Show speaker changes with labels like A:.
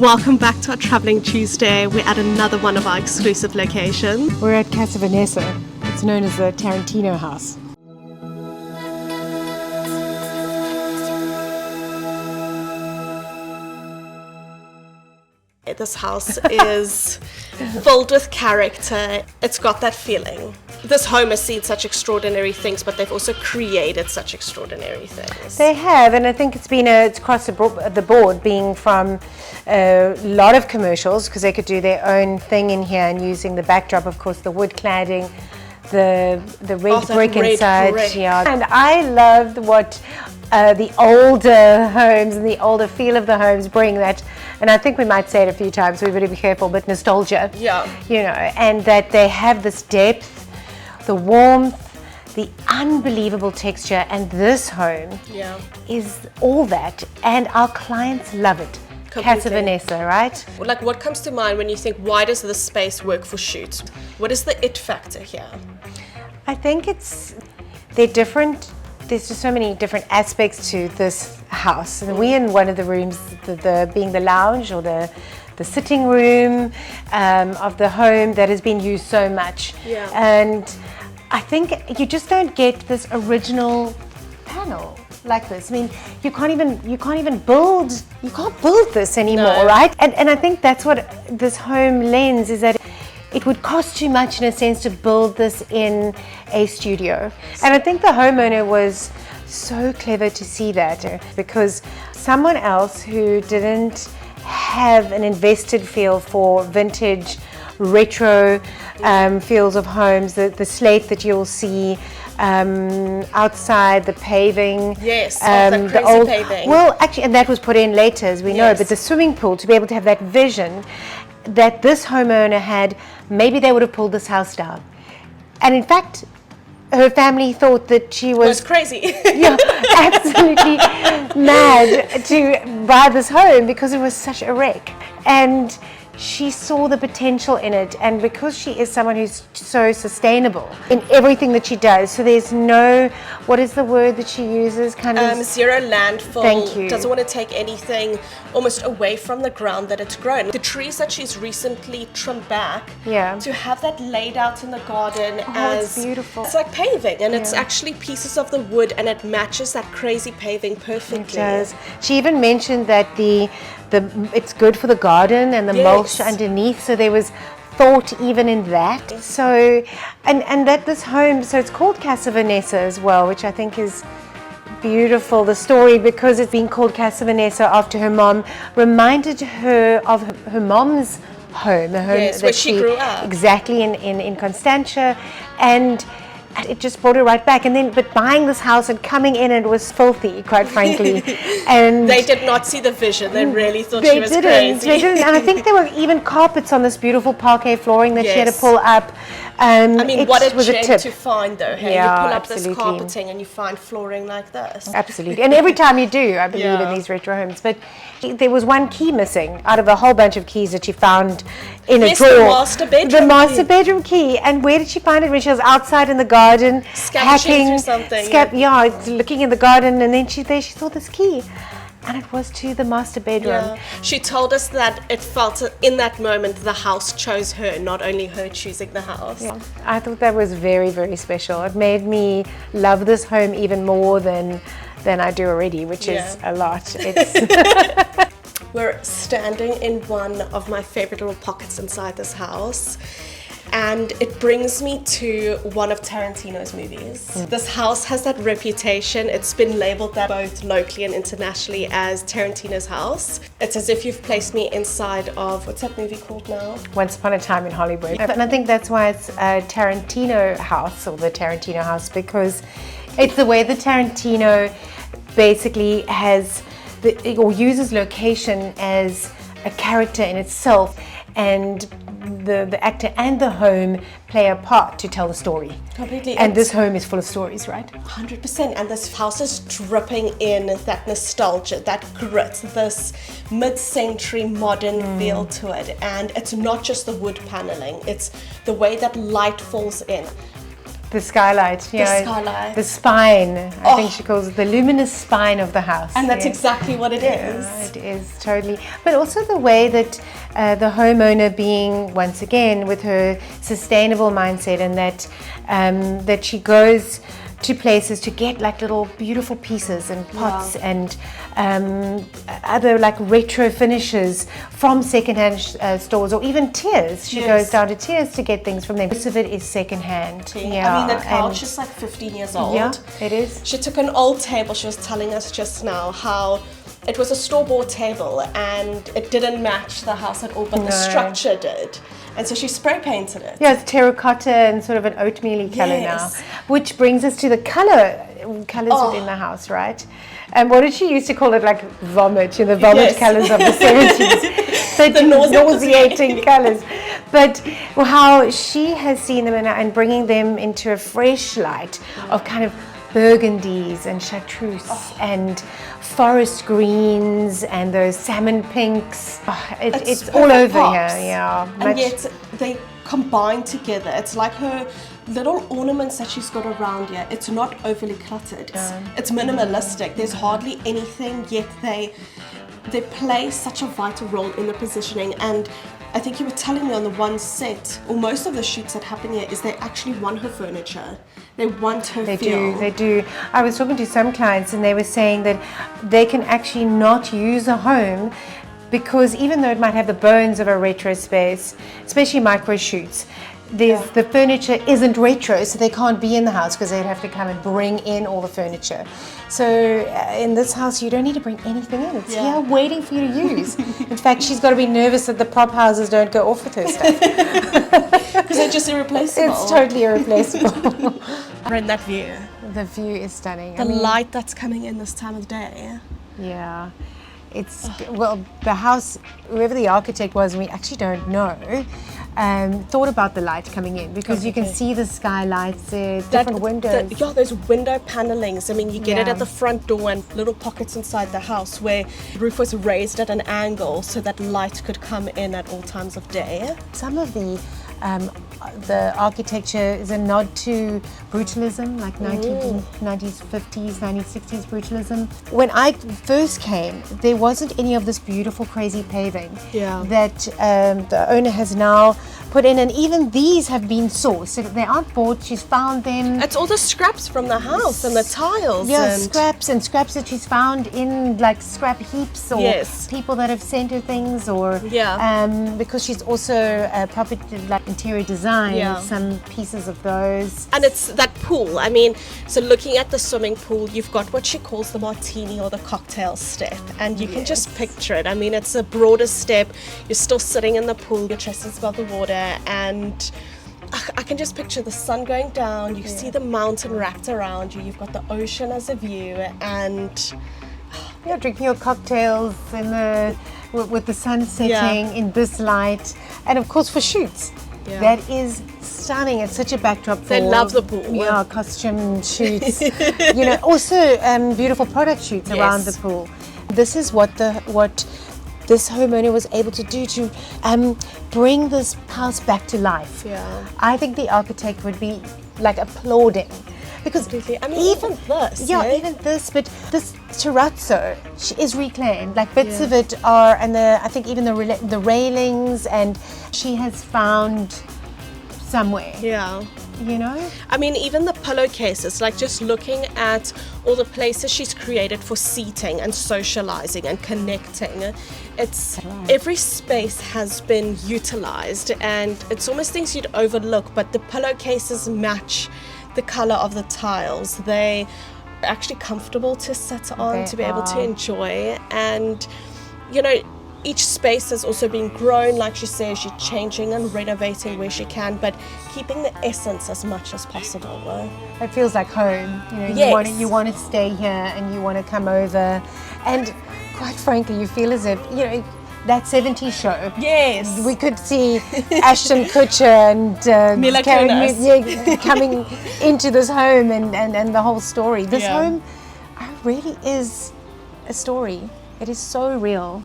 A: Welcome back to our Travelling Tuesday. We're at another one of our exclusive locations.
B: We're at Casa Vanessa. It's known as the Tarantino House.
A: This house is filled with character. It's got that feeling. This home has seen such extraordinary things, but they've also created such extraordinary things.
B: They have, and I think it's across the board, being from a lot of commercials, because they could do their own thing in here, and using the backdrop, of course, the wood cladding, the red brick inside.
A: Brick.
B: Yeah. And I loved what the older homes and the older feel of the homes bring that, and I think we might say it a few times, we better be careful, but nostalgia.
A: Yeah.
B: You know, and that they have this depth, the warmth, the unbelievable texture, and this home is all that, and our clients love it. Casa Vanessa, right?
A: Like, what comes to mind when you think, why does this space work for shoots? What is the it factor here?
B: I think they're different. There's just so many different aspects to this house. And we're in one of the rooms, being the lounge or the sitting room of the home that has been used so much.
A: Yeah.
B: And I think you just don't get this original panel like this. I mean, you can't even build this anymore, right? And I think that's what this home lends, is that it would cost too much in a sense to build this in a studio. And I think the homeowner was so clever to see that, because someone else who didn't have an invested feel for vintage, retro feels of homes, the slate that you'll see outside, the paving.
A: Yes, the crazy old paving.
B: Well, actually, and that was put in later, as we know, but the swimming pool, to be able to have that vision that this homeowner had, maybe they would have pulled this house down. And in fact, her family thought that she was
A: crazy.
B: Yeah, absolutely mad to buy this home because it was such a wreck. And she saw the potential in it, and because she is someone who's so sustainable in everything that she does, so there's no, what is the word that she uses?
A: Zero landfill.
B: Thank you.
A: Doesn't want to take anything almost away from the ground that it's grown. The trees that she's recently trimmed back, to have that laid out in the garden as
B: it's beautiful.
A: It's like paving, and it's actually pieces of the wood, and it matches that crazy paving perfectly.
B: It does. She even mentioned that it's good for the garden and the mulch underneath, so there was thought even in that. So, and that this home, so it's called Casa Vanessa as well, which I think is beautiful. The story, because it's being called Casa Vanessa after her mom, reminded her of her mom's home, the home that
A: where she grew up.
B: Exactly, in Constantia, and it just brought her right back. And then, but buying this house and coming in, it was filthy, quite frankly. And
A: they did not see the vision. They really thought she was crazy.
B: They didn't. And I think there were even carpets on this beautiful parquet flooring that she had to pull up.
A: I mean, what a gem to find, though. Hey,
B: Yeah,
A: you pull up
B: absolutely.
A: this carpeting and you find flooring like this.
B: Absolutely. And every time you do, I believe, in these retro homes. But there was one key missing out of a whole bunch of keys that she found in a drawer.
A: The master bedroom.
B: The master bedroom key. And where did she find it? When she was outside in the garden,
A: scavenging through something.
B: Looking in the garden, and then she saw this key. And it was to the master bedroom.
A: Yeah. She told us that it felt in that moment the house chose her, not only her choosing the house.
B: Yeah. I thought that was very, very special. It made me love this home even more than I do already, which is a lot.
A: We're standing in one of my favorite little pockets inside this house. And it brings me to one of Tarantino's movies. This house has that reputation. It's been labeled that both locally and internationally as Tarantino's house. It's as if you've placed me inside of, what's that movie called now?
B: Once Upon a Time in Hollywood. And I think that's why it's a Tarantino house, or the Tarantino house, because it's the way that Tarantino basically has, or uses location as a character in itself, and the actor and the home play a part to tell the story.
A: Completely.
B: And this home is full of stories, right?
A: 100%. And this house is dripping in that nostalgia, that grit, this mid-century modern feel to it. And it's not just the wood paneling, it's the way that light falls in.
B: The skylight,
A: The skylight.
B: the spine. I think she calls it the luminous spine of the house.
A: And that's exactly what it is.
B: It is totally. But also the way that the homeowner, being once again with her sustainable mindset, and that she goes to places to get like little beautiful pieces and pots and other like retro finishes from secondhand stores, or even Tears. She goes down to Tears to get things from them. Most of it is secondhand.
A: Yeah. I mean, the couch is like 15 years old.
B: Yeah, it is.
A: She took an old table. She was telling us just now how it was a store-bought table and it didn't match the house at all, but the structure did. And so she spray painted it.
B: Yeah, it's terracotta and sort of an oatmeal-y colour now. Which brings us to the colours within the house, right? And what did she used to call it, like vomit, the vomit colours of the 70s. The nauseating colours. But how she has seen them and bringing them into a fresh light of kind of burgundies and chartreuse and forest greens and those salmon pinks. It's all over
A: pops.
B: here, yeah.
A: And yet they combine together. It's like her little ornaments that she's got around here. It's not overly cluttered. It's minimalistic. There's hardly anything, yet they play such a vital role in the positioning. And I think you were telling me on the one set, or most of the shoots that happen here, is they actually want her furniture. They want her feel.
B: They do. I was talking to some clients and they were saying that they can actually not use a home because even though it might have the bones of a retro space, especially micro shoots, the furniture isn't retro, so they can't be in the house because they'd have to come and bring in all the furniture. So in this house, you don't need to bring anything in. It's here waiting for you to use. In fact, she's got to be nervous that the prop houses don't go off with her stuff.
A: Because they're just irreplaceable.
B: It's totally irreplaceable.
A: And that view.
B: The view is stunning.
A: The light that's coming in this time of day.
B: Yeah. It's, well, the house, whoever the architect was, and we actually don't know, thought about the light coming in because you can see the skylights, different windows.
A: Those window panelings. I mean, you get it at the front door and little pockets inside the house where the roof was raised at an angle so that light could come in at all times of day.
B: Some of the architecture is a nod to brutalism, like 1950s, 1960s brutalism. When I first came, there wasn't any of this beautiful, crazy paving that the owner has now put in, and even these have been sourced. So they aren't bought, she's found them.
A: It's all the scraps from the house and the tiles.
B: Yeah, scraps that she's found in like scrap heaps, or people that have sent her things, or because she's also a property like interior design, some pieces of those.
A: And it's that pool. I mean, so looking at the swimming pool, you've got what she calls the martini or the cocktail step, and you can just picture it. I mean, it's a broader step. You're still sitting in the pool, your chest is above the water, and I can just picture the sun going down. You see the mountain wrapped around you. You've got the ocean as a view, and
B: drinking your cocktails in with the sun setting in this light, and of course for shoots. That is stunning. It's such a backdrop for...
A: They love the pool.
B: Yeah, costume shoots. Also beautiful product shoots around the pool. This is what this homeowner was able to do to bring this house back to life. I think the architect would be like applauding. Because
A: I mean, even this.
B: Even this, but this terrazzo is reclaimed. Like bits of it are, and I think even the railings, and she has found somewhere. I mean, even the pillowcases,
A: like just looking at all the places she's created for seating and socializing and connecting. Every space has been utilized, and it's almost things you'd overlook, but the pillowcases match the color of the tiles. They are actually comfortable to sit on, to be able to enjoy. And each space has also been grown, like she says, she's changing and renovating where she can, but keeping the essence as much as possible.
B: It feels like home. You want to stay here and you want to come over, and quite frankly, you feel as if that 70s show.
A: Yes.
B: We could see Ashton Kutcher and
A: Mila Kunis
B: coming into this home and the whole story. This home really is a story. It is so real.